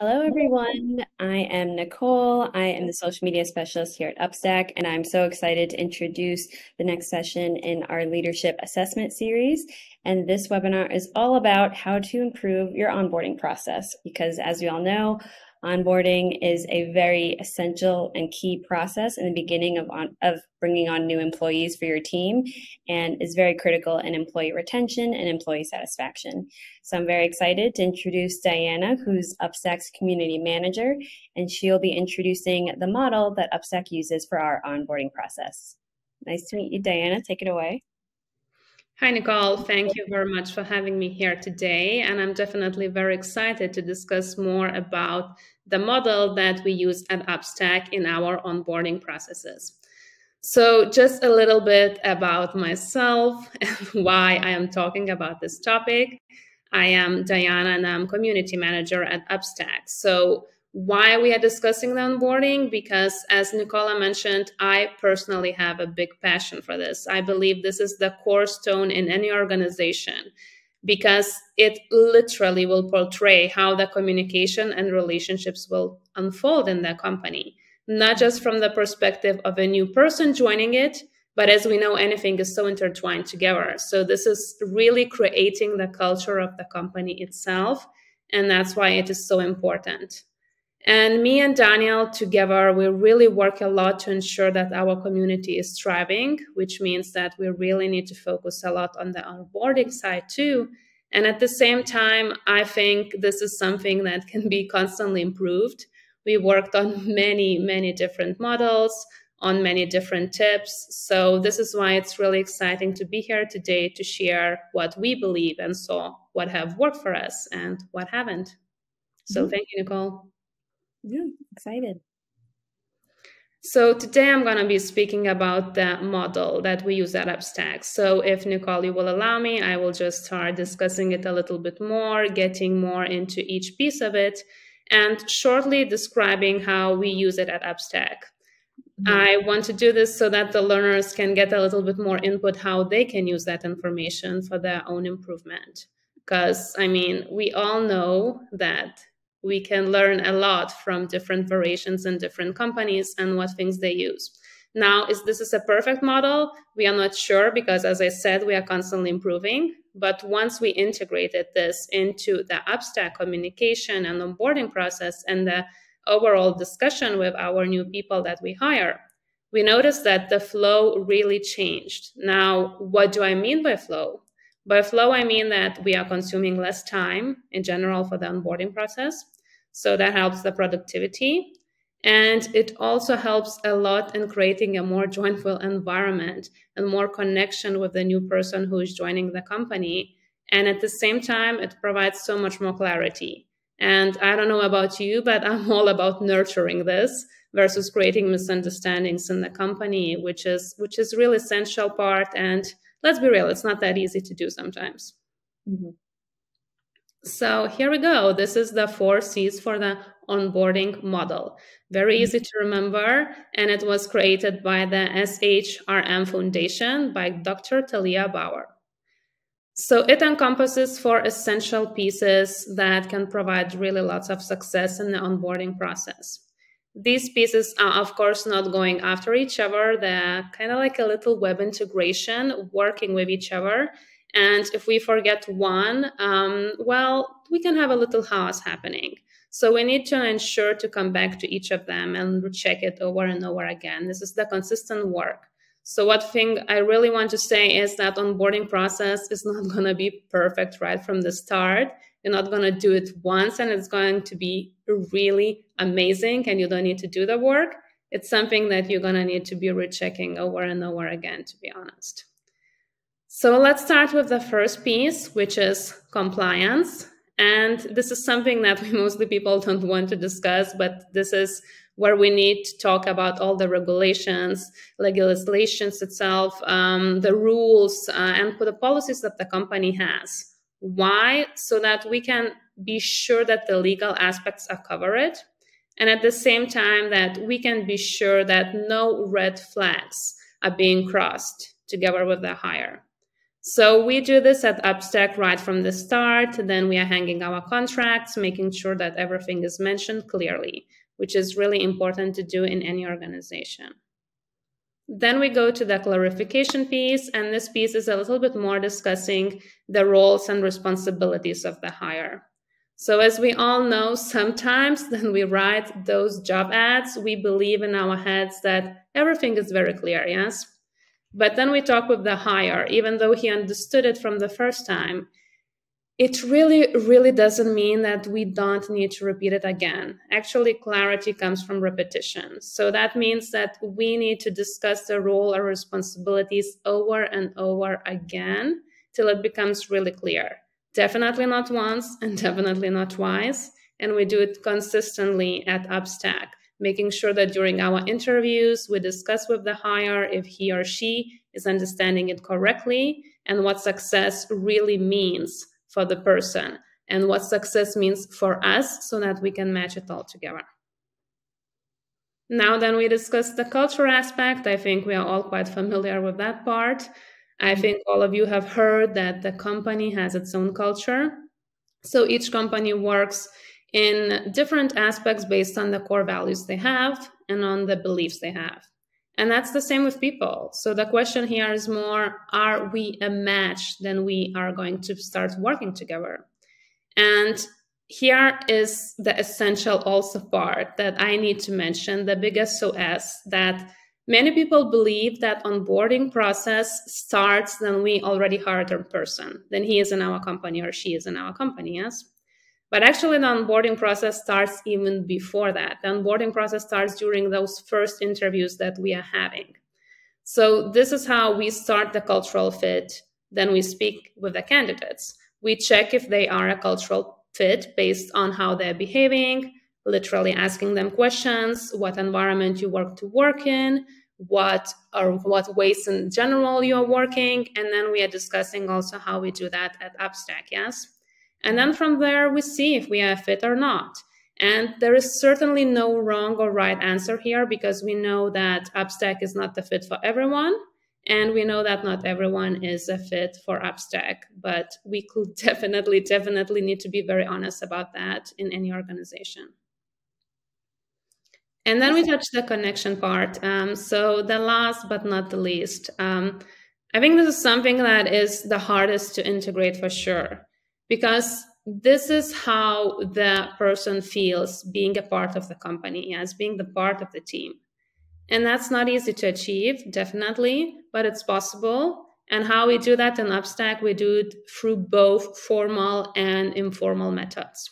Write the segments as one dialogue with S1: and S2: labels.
S1: Hello, everyone. I am Nicole. I am the social media specialist here at UpStack, and I'm so excited to introduce the next session in our leadership assessment series. And this webinar is all about how to improve your onboarding process, because as we all know, onboarding is a very essential and key process in the beginning of bringing on new employees for your team, and is very critical in employee retention and employee satisfaction. So I'm very excited to introduce Diana, who's UpStack's community manager, and she'll be introducing the model that UpStack uses for our onboarding process. Nice to meet you, Diana. Take it away.
S2: Hi, Nicole. Thank you very much for having me here today. And I'm definitely very excited to discuss more about the model that we use at UpStack in our onboarding processes. So just a little bit about myself and why I am talking about this topic. I am Diana and I'm community manager at UpStack. So why we are discussing the onboarding? Because as Nicola mentioned, I personally have a big passion for this. I believe this is the cornerstone in any organization because it literally will portray how the communication and relationships will unfold in the company, not just from the perspective of a new person joining it, but as we know, anything is so intertwined together. So this is really creating the culture of the company itself, and that's why it is so important. And me and Daniel together, we really work a lot to ensure that our community is thriving, which means that we really need to focus a lot on the onboarding side too. And at the same time, I think this is something that can be constantly improved. We worked on many different models, on many different tips. So this is why it's really exciting to be here today to share what we believe and saw what have worked for us and what haven't. So thank you, Nicole.
S1: Yeah, excited.
S2: So today I'm going to be speaking about the model that we use at UpStack. So if Nicole, you will allow me, I will just start discussing it a little bit more, getting more into each piece of it, and shortly describing how we use it at UpStack. I want to do this so that the learners can get a little bit more input how they can use that information for their own improvement. Because, I mean, we all know that we can learn a lot from different variations in different companies and what things they use. Now, this is a perfect model? We are not sure because, as I said, we are constantly improving. But once we integrated this into the UpStack communication and onboarding process and the overall discussion with our new people that we hire, we noticed that the flow really changed. Now, what do I mean by flow? By flow, I mean that we are consuming less time in general for the onboarding process. So that helps the productivity. And it also helps a lot in creating a more joyful environment and more connection with the new person who is joining the company. And at the same time, it provides so much more clarity. And I don't know about you, but I'm all about nurturing this versus creating misunderstandings in the company, which is really essential part. And let's be real, it's not that easy to do sometimes. So here we go. This is the 4 C's for the onboarding model. Very easy to remember. And it was created by the SHRM Foundation by Dr. Talia Bauer. So it encompasses 4 essential pieces that can provide really lots of success in the onboarding process. These pieces are, of course, not going after each other. They're kind of like a little web integration, working with each other. And if we forget one, well, we can have a little chaos happening. So we need to ensure to come back to each of them and check it over and over again. This is the consistent work. So what thing I really want to say is that onboarding process is not going to be perfect right from the start. You're not going to do it once and it's going to be really amazing and you don't need to do the work. It's something that you're going to need to be rechecking over and over again, to be honest. So let's start with the first piece, which is compliance. And this is something that mostly people don't want to discuss, but this is where we need to talk about all the regulations, legislations itself, the rules, and the policies that the company has. Why? So that we can be sure that the legal aspects are covered, and at the same time that we can be sure that no red flags are being crossed together with the hire. So we do this at UpStack right from the start. Then we are hanging our contracts, making sure that everything is mentioned clearly, which is really important to do in any organization. Then we go to the clarification piece, and this piece is a little bit more discussing the roles and responsibilities of the hire. So as we all know, sometimes when we write those job ads, we believe in our heads that everything is very clear, yes? But then we talk with the hire, even though he understood it from the first time, it really doesn't mean that we don't need to repeat it again. Actually, clarity comes from repetition. So that means that we need to discuss the role or responsibilities over and over again till it becomes really clear. Definitely not once and definitely not twice. And we do it consistently at UpStack, making sure that during our interviews, we discuss with the hire if he or she is understanding it correctly and what success really means for the person and what success means for us so that we can match it all together. Now then we discuss the culture aspect. I think we are all quite familiar with that part. I think all of you have heard that the company has its own culture. So each company works in different aspects based on the core values they have and on the beliefs they have. And that's the same with people. So the question here is more, are we a match? Then we are going to start working together. And here is the essential also part that I need to mention, the big SOS, that many people believe that onboarding process starts when we already hired a person. Then he is in our company or she is in our company, yes? But actually, the onboarding process starts even before that. The onboarding process starts during those first interviews that we are having. So this is how we start the cultural fit. Then we speak with the candidates. We check if they are a cultural fit based on how they're behaving, literally asking them questions, what environment you work in, what ways in general you're working. And then we are discussing also how we do that at UpStack, yes? And then from there, we see if we are a fit or not. And there is certainly no wrong or right answer here because we know that UpStack is not the fit for everyone. And we know that not everyone is a fit for UpStack. But we could definitely need to be very honest about that in any organization. And then we touch the connection part. So the last but not the least, I think this is something that is the hardest to integrate for sure. Because this is how the person feels being a part of the company, as being the part of the team. And that's not easy to achieve, definitely, but it's possible. And how we do that in UpStack, we do it through both formal and informal methods.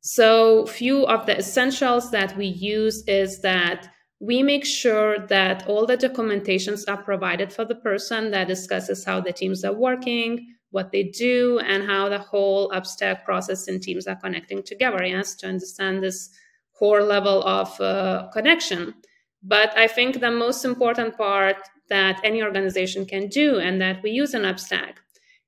S2: So few of the essentials that we use is that we make sure that all the documentations are provided for the person that discusses how the teams are working, what they do, and how the whole UpStack process and teams are connecting together, yes, to understand this core level of connection. But I think the most important part that any organization can do and that we use in UpStack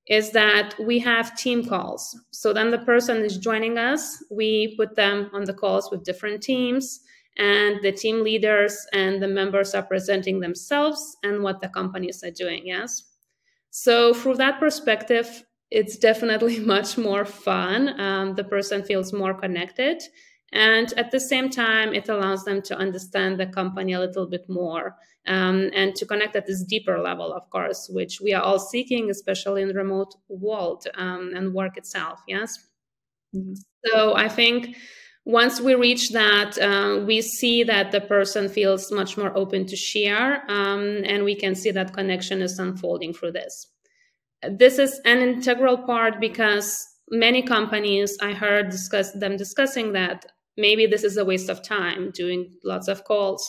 S2: is that we have team calls. So then the person is joining us, we put them on the calls with different teams, and the team leaders and the members are presenting themselves and what the companies are doing, yes? So through that perspective, it's definitely much more fun. The person feels more connected. And at the same time, it allows them to understand the company a little bit more and to connect at this deeper level, of course, which we are all seeking, especially in the remote world and work itself, yes? Mm-hmm. So I think once we reach that, we see that the person feels much more open to share, and we can see that connection is unfolding through this. This is an integral part because many companies, I heard them discussing that maybe this is a waste of time doing lots of calls.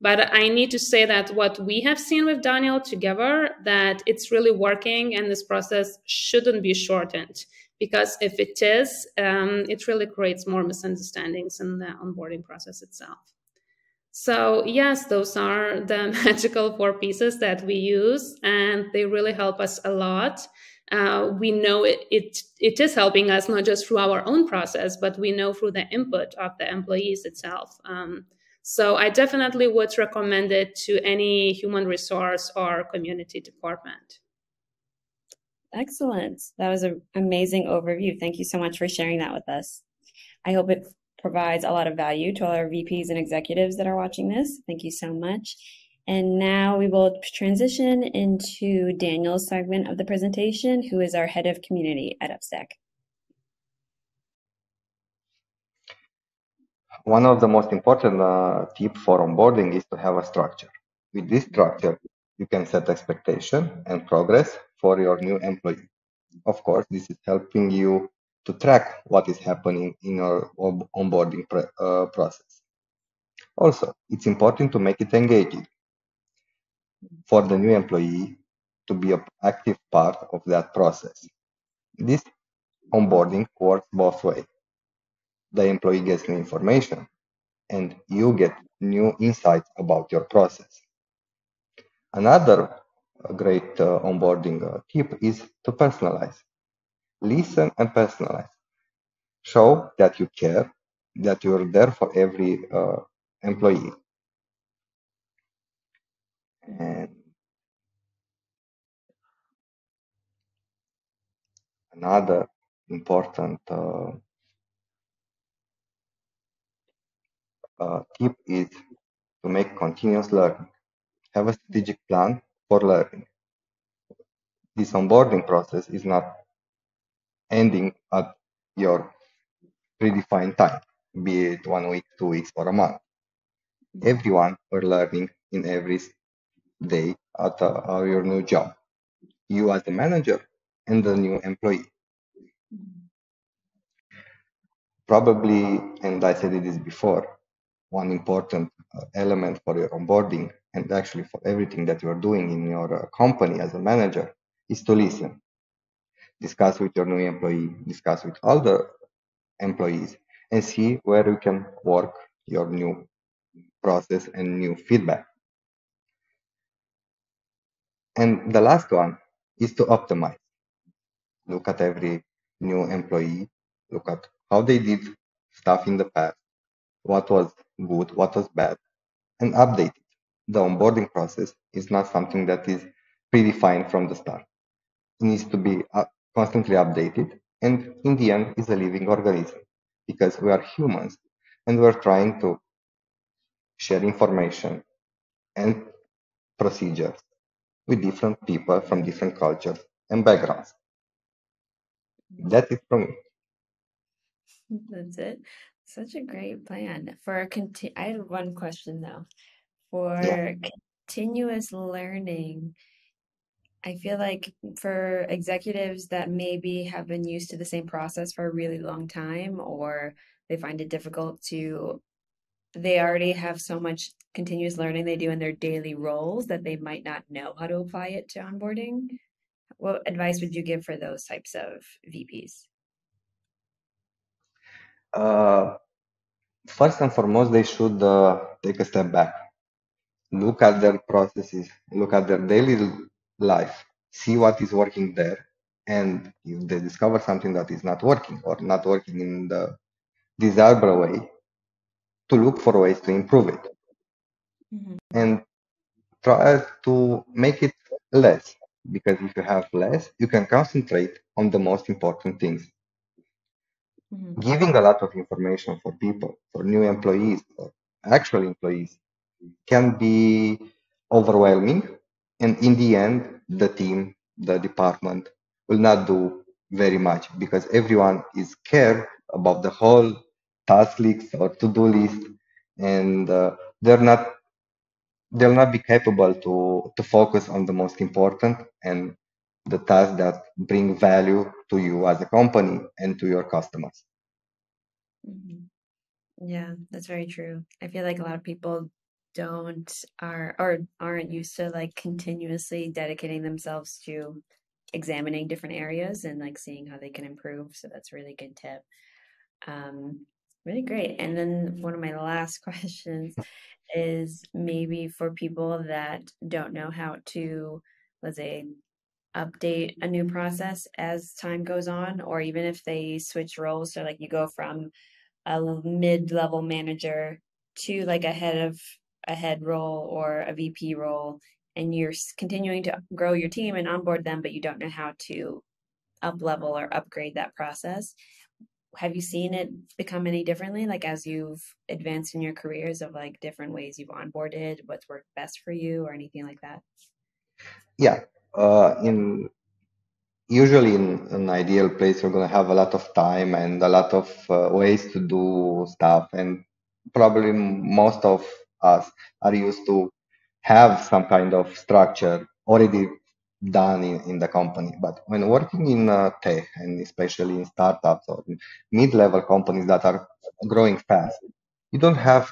S2: But I need to say that what we have seen with Daniel together, that it's really working and this process shouldn't be shortened. Because if it is, it really creates more misunderstandings in the onboarding process itself. So yes, those are the magical 4 pieces that we use, and they really help us a lot. We know it is helping us not just through our own process, but we know through the input of the employees itself. So I definitely would recommend it to any human resource or community department.
S1: Excellent. That was an amazing overview. Thank you so much for sharing that with us. I hope it provides a lot of value to all our VPs and executives that are watching this. Thank you so much. And now we will transition into Daniel's segment of the presentation, who is our head of community at UpStack.
S3: One of the most important tips for onboarding is to have a structure. With this structure, you can set expectation and progress for your new employee. Of course, this is helping you to track what is happening in your onboarding process. Also, it's important to make it engaging for the new employee to be an active part of that process. This onboarding works both ways. The employee gets new information and you get new insights about your process. Another great onboarding tip is to personalize. Listen and personalize. Show that you care, that you're there for every employee. And another important tip is to make continuous learning. Have a strategic plan for learning. This onboarding process is not ending at your predefined time, be it 1 week, 2 weeks, or a month. Everyone are learning in every day at your new job. You as the manager and the new employee. Probably, and I said this before, one important element for your onboarding and actually for everything that you're doing in your company as a manager is to listen. Discuss with your new employee, discuss with all the employees, and see where you can work your new process and new feedback. And the last one is to optimize. Look at every new employee, look at how they did stuff in the past, what was good, what was bad, and update it. The onboarding process is not something that is predefined from the start. It needs to be constantly updated, and in the end, is a living organism because we are humans and we're trying to share information and procedures with different people from different cultures and backgrounds. That's it from me.
S1: That's it. Such a great plan. I had one question though.
S3: Yeah.
S1: For continuous learning, I feel like for executives that maybe have been used to the same process for a really long time, or they find it difficult they already have so much continuous learning they do in their daily roles that they might not know how to apply it to onboarding. What advice would you give for those types of VPs?
S3: First and foremost, they should take a step back, look at their processes, look at their daily life, see what is working there, and if they discover something that is not working or not working in the desirable way, to look for ways to improve it and try to make it less. Because if you have less, you can concentrate on the most important things. Giving a lot of information for people, for new employees, or actual employees, can be overwhelming. And in the end, the team, the department will not do very much because everyone is scared about the whole task list or to-do list, and they'll not be capable to focus on the most important and the tasks that bring value to you as a company and to your customers.
S1: Yeah, that's very true. I feel like a lot of people aren't used to like continuously dedicating themselves to examining different areas and like seeing how they can improve. So that's a really good tip. Really great. And then one of my last questions is maybe for people that don't know how to, let's say, update a new process as time goes on, or even if they switch roles. So like you go from a mid-level manager to like a head role or a VP role, and you're continuing to grow your team and onboard them, but you don't know how to up level or upgrade that process. Have you seen it become any differently, like as you've advanced in your careers, of like different ways you've onboarded, what's worked best for you or anything like that?
S3: Yeah. In Usually in an ideal place, you're going to have a lot of time and a lot of ways to do stuff. And probably most of us are used to have some kind of structure already done in the company. But when working in tech, and especially in startups or in mid-level companies that are growing fast, you don't have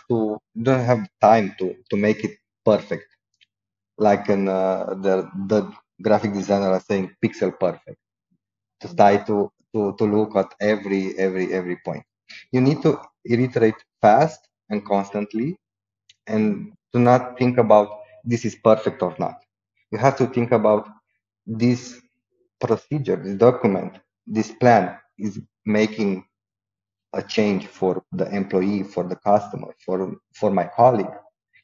S3: time to make it perfect. Like the graphic designer are saying, pixel perfect, to try to look at every point. You need to iterate fast and constantly, and to not think about this is perfect or not. You have to think about this procedure, this document, this plan is making a change for the employee, for the customer, for my colleague.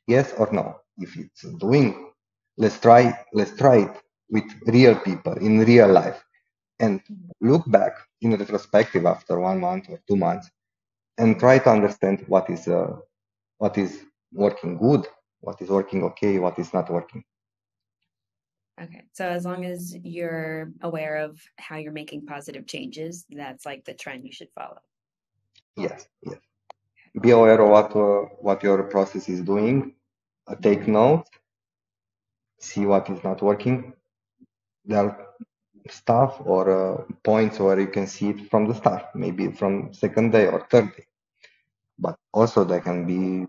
S3: Yes or no? If it's doing, let's try it with real people in real life and look back in retrospective after 1 month or 2 months and try to understand what is working good, what is working okay, what is not working.
S1: Okay, so as long as you're aware of how you're making positive changes, that's like the trend you should follow.
S3: Yes, yes. Be aware of what your process is doing. Take notes. See what is not working. There are stuff or points where you can see it from the start, maybe from second day or third day. But also there can be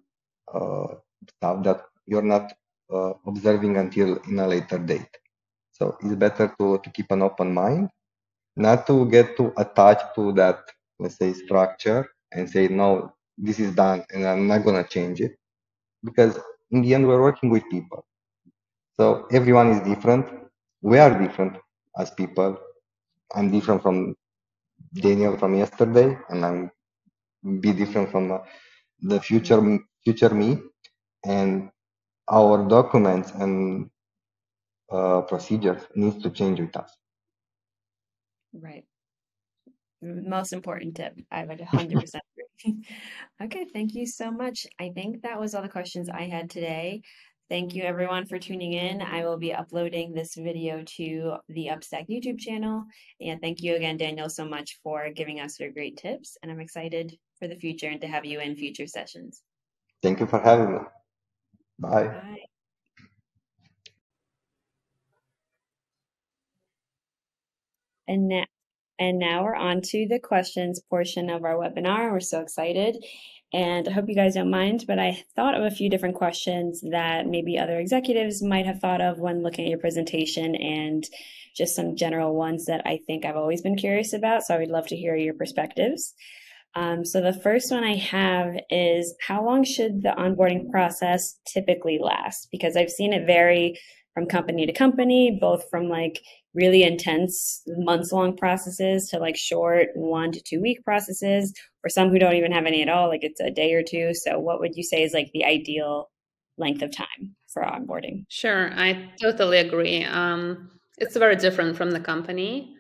S3: stuff that you're not observing until in a later date. So it's better to keep an open mind, not to get too attached to that, let's say, structure and say, no, this is done and I'm not going to change it. Because in the end, we're working with people. So everyone is different. We are different as people. I'm different from Daniel from yesterday, and I'm be different from the future me. And our documents and procedures needs to change with us.
S1: Right. Most important tip. I would 100% agree. Okay, thank you so much. I think that was all the questions I had today. Thank you everyone for tuning in. I will be uploading this video to the UpStack YouTube channel. And thank you again, Daniel, so much for giving us your great tips. And I'm excited for the future and to have you in future sessions.
S3: Thank you for having me. Bye.
S1: Bye. And now we're on to the questions portion of our webinar. We're so excited. And I hope you guys don't mind, but I thought of a few different questions that maybe other executives might have thought of when looking at your presentation, and just some general ones that I think I've always been curious about. So I would love to hear your perspectives. So the first one I have is, how long should the onboarding process typically last? Because I've seen it vary from company to company, both from like really intense months-long processes to like short 1 to 2 week processes, or some who don't even have any at all, like it's a day or two. So what would you say is like the ideal length of time for onboarding?
S2: Sure, I totally agree. It's very different from the company.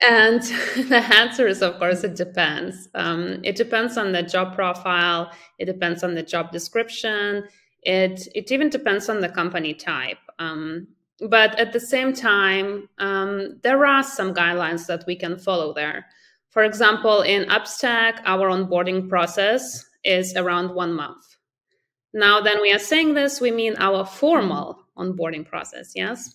S2: And the answer is, of course, it depends. It depends on the job profile. It depends on the job description. It even depends on the company type. But at the same time, there are some guidelines that we can follow there. For example, in UpStack, our onboarding process is around 1 month. Now, then we are saying this, we mean our formal onboarding process, yes?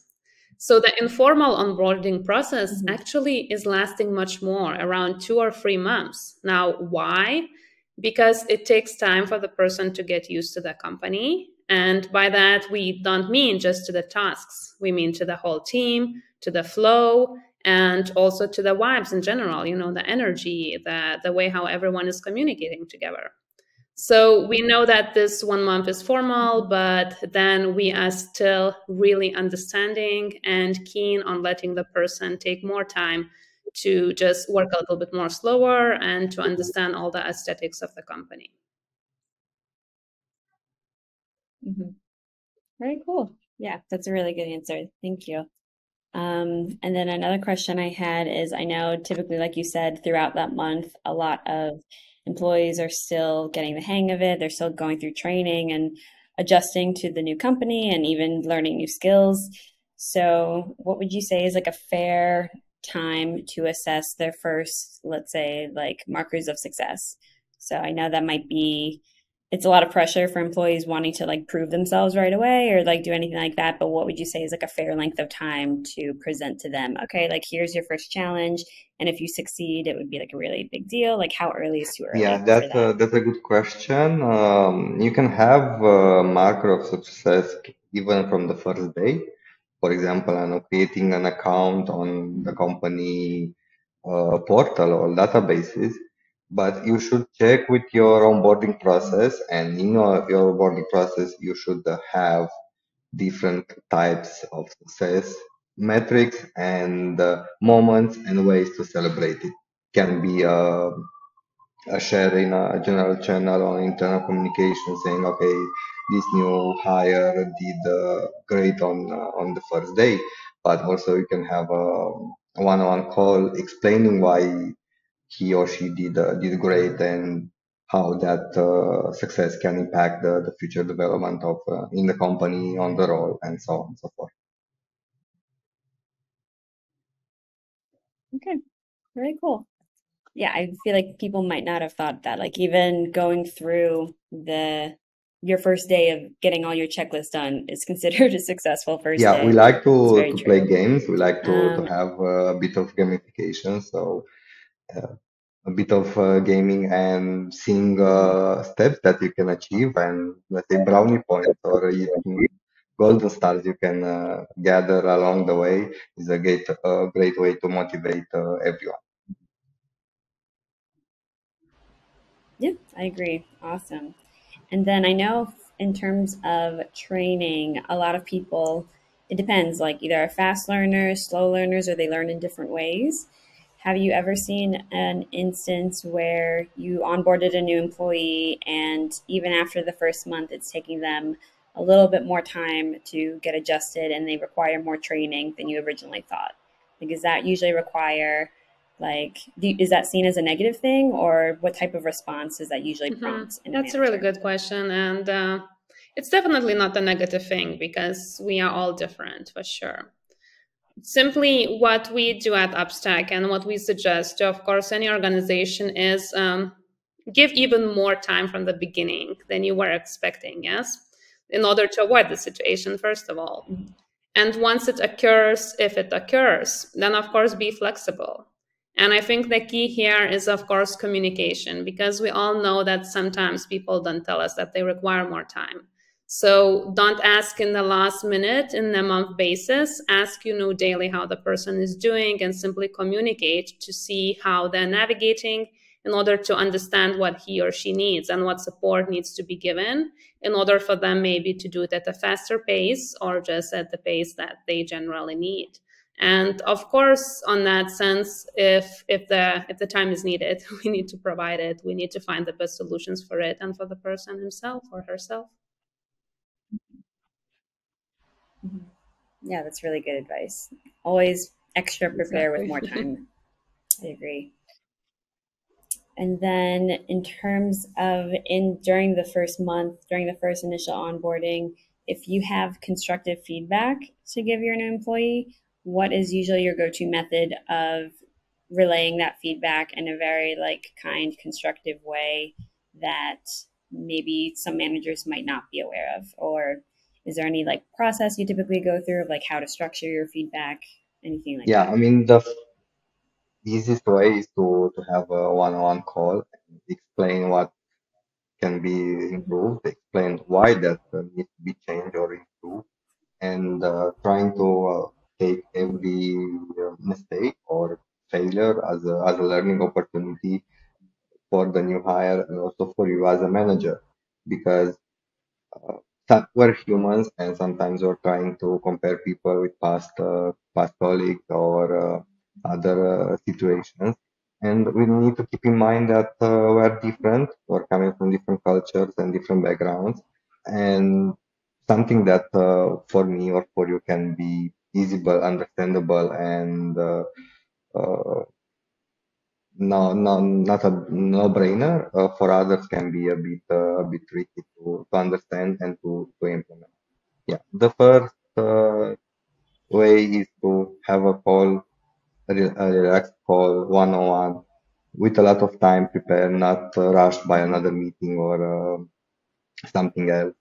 S2: So the informal onboarding process actually is lasting much more, around 2 or 3 months. Now, why? Because it takes time for the person to get used to the company. And by that, we don't mean just to the tasks. We mean to the whole team, to the flow, and also to the vibes in general, you know, the energy, the way how everyone is communicating together. So we know that this 1 month is formal, but then we are still really understanding and keen on letting the person take more time to just work a little bit more slower and to understand all the aesthetics of the company.
S1: Very cool. Yeah, that's a really good answer. Thank you. And then another question I had is, I know typically, like you said, throughout that month, a lot of employees are still getting the hang of it. They're still going through training and adjusting to the new company and even learning new skills. So what would you say is like a fair time to assess their first, let's say, like markers of success? So I know that might be, it's a lot of pressure for employees wanting to like prove themselves right away or like do anything like that. But what would you say is like a fair length of time to present to them? Okay, like here's your first challenge. And if you succeed, it would be like a really big deal. Like how early is too
S3: Yeah,
S1: early for that?
S3: that's a good question. You can have a marker of success even from the first day. For example, creating an account on the company portal or databases, but you should check with your onboarding process, and in your onboarding process, you should have different types of success metrics and moments and ways to celebrate it. Can be share in a general channel on internal communication saying, okay, this new hire did great on the first day, but also you can have a one-on-one call explaining why he or she did great and how that success can impact the future development of in the company, on the role, and so on and so forth.
S1: Okay, very cool. Yeah, I feel like people might not have thought that. Like even going through the your first day of getting all your checklist done is considered a successful first
S3: Yeah, we
S1: day.
S3: like
S1: It's very
S3: to play
S1: true.
S3: games. We like to
S1: Um,
S3: have a bit of gamification. So a bit of gaming and seeing steps that you can achieve, and let's say brownie points or even golden stars you can gather along the way is a great way to motivate everyone.
S1: yeah, I agree. Awesome. And then I know in terms of training, a lot of people, it depends, like either are fast learners, slow learners, or they learn in different ways. Have you ever seen an instance where you onboarded a new employee and even after the first month, it's taking them a little bit more time to get adjusted and they require more training than you originally thought? Like, does that usually require like, is that seen as a negative thing, or what type of response does that usually prompt in a
S2: That's a really
S1: manager?
S2: good question. And it's definitely not a negative thing because we are all different for sure. Simply what we do at UpStack and what we suggest to, of course, any organization is give even more time from the beginning than you were expecting, yes? In order to avoid the situation, first of all. And once it occurs, if it occurs, then of course be flexible. And I think the key here is, of course, communication, because we all know that sometimes people don't tell us that they require more time. So don't ask in the last minute, in a month basis. Ask, daily how the person is doing and simply communicate to see how they're navigating in order to understand what he or she needs and what support needs to be given in order for them maybe to do it at a faster pace or just at the pace that they generally need. And of course, on that sense, if the time is needed, we need to provide it. We need to find the best solutions for it and for the person himself or herself.
S1: Mhm. Yeah, that's really good advice. Always extra prepare with
S2: Exactly.
S1: more time. I agree. And then in terms of in during the first month, during the first initial onboarding, if you have constructive feedback to give your new employee, what is usually your go-to method of relaying that feedback in a very like kind, constructive way that maybe some managers might not be aware of? Or is there any like process you typically go through of like how to structure your feedback, anything like
S3: Yeah,
S1: that?
S3: I mean the easiest way is to have a one-on-one call and explain what can be
S1: Mhm.
S3: improved, explain why that needs to be changed or improved, and trying to take every mistake or failure as a learning opportunity for the new hire and also for you as a manager, because uh, we're humans and sometimes we're trying to compare people with past colleagues or other situations, and we need to keep in mind that we're different, we're coming from different cultures and different backgrounds, and something that for me or for you can be easable, understandable, and not a no-brainer. For others, can be a bit tricky to understand and to implement. Yeah, the first way is to have a call, a relaxed call, one-on-one, with a lot of time prepared, not rushed by another meeting or something else.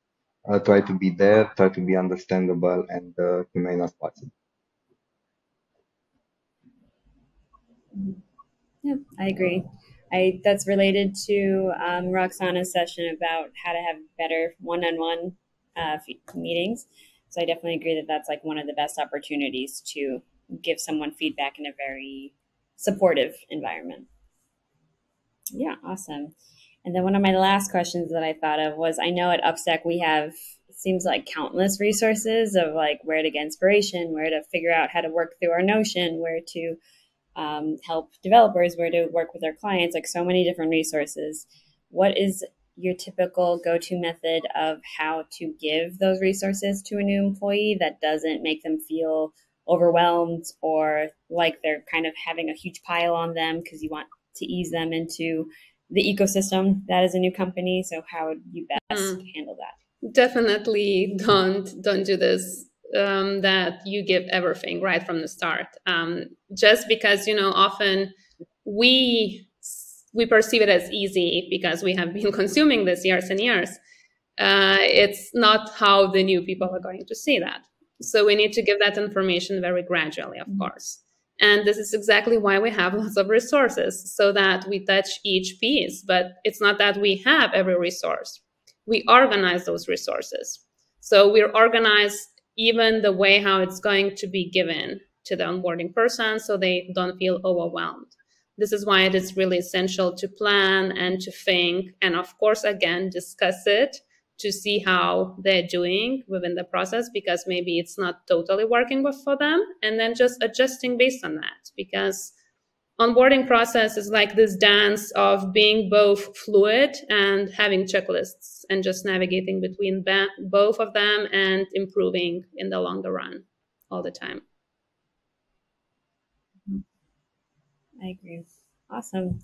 S3: Try to be there, try to be understandable and humane as possible.
S1: Yeah, I agree. That's related to Roxana's session about how to have better one-on-one meetings. So I definitely agree that that's like one of the best opportunities to give someone feedback in a very supportive environment. Yeah, awesome. And then one of my last questions that I thought of was, I know at UpStack we have, it seems like countless resources of like where to get inspiration, where to figure out how to work through our Notion, where to help developers, where to work with our clients, like so many different resources. What is your typical go-to method of how to give those resources to a new employee that doesn't make them feel overwhelmed or like they're kind of having a huge pile on them because you want to ease them into the ecosystem that is a new company? So how would you best handle that?
S2: Definitely don't do this, that you give everything right from the start, just because often we perceive it as easy because we have been consuming this years and years. It's not how the new people are going to see that. So we need to give that information very gradually, of course. And this is exactly why we have lots of resources, so that we touch each piece. But it's not that we have every resource. We organize those resources. So we're organized even the way how it's going to be given to the onboarding person so they don't feel overwhelmed. This is why it is really essential to plan and to think, and of course, again, discuss it to see how they're doing within the process, because maybe it's not totally working for them, and then just adjusting based on that. Because onboarding process is like this dance of being both fluid and having checklists and just navigating between both of them and improving in the longer run all the time.
S1: I agree. Awesome.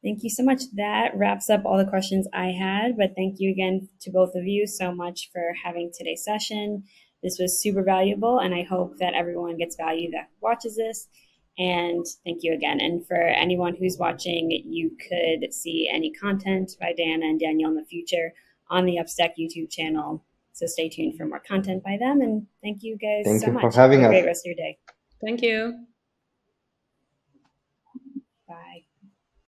S1: Thank you so much. That wraps up all the questions I had, but thank you again to both of you so much for having today's session. This was super valuable, and I hope that everyone gets value that watches this. And thank you again. And for anyone who's watching, you could see any content by Diana and Daniel in the future on the UpStack YouTube channel. So stay tuned for more content by them. And thank you guys so much.
S3: Thank you for having us.
S1: Have a great rest of your day.
S2: Thank you.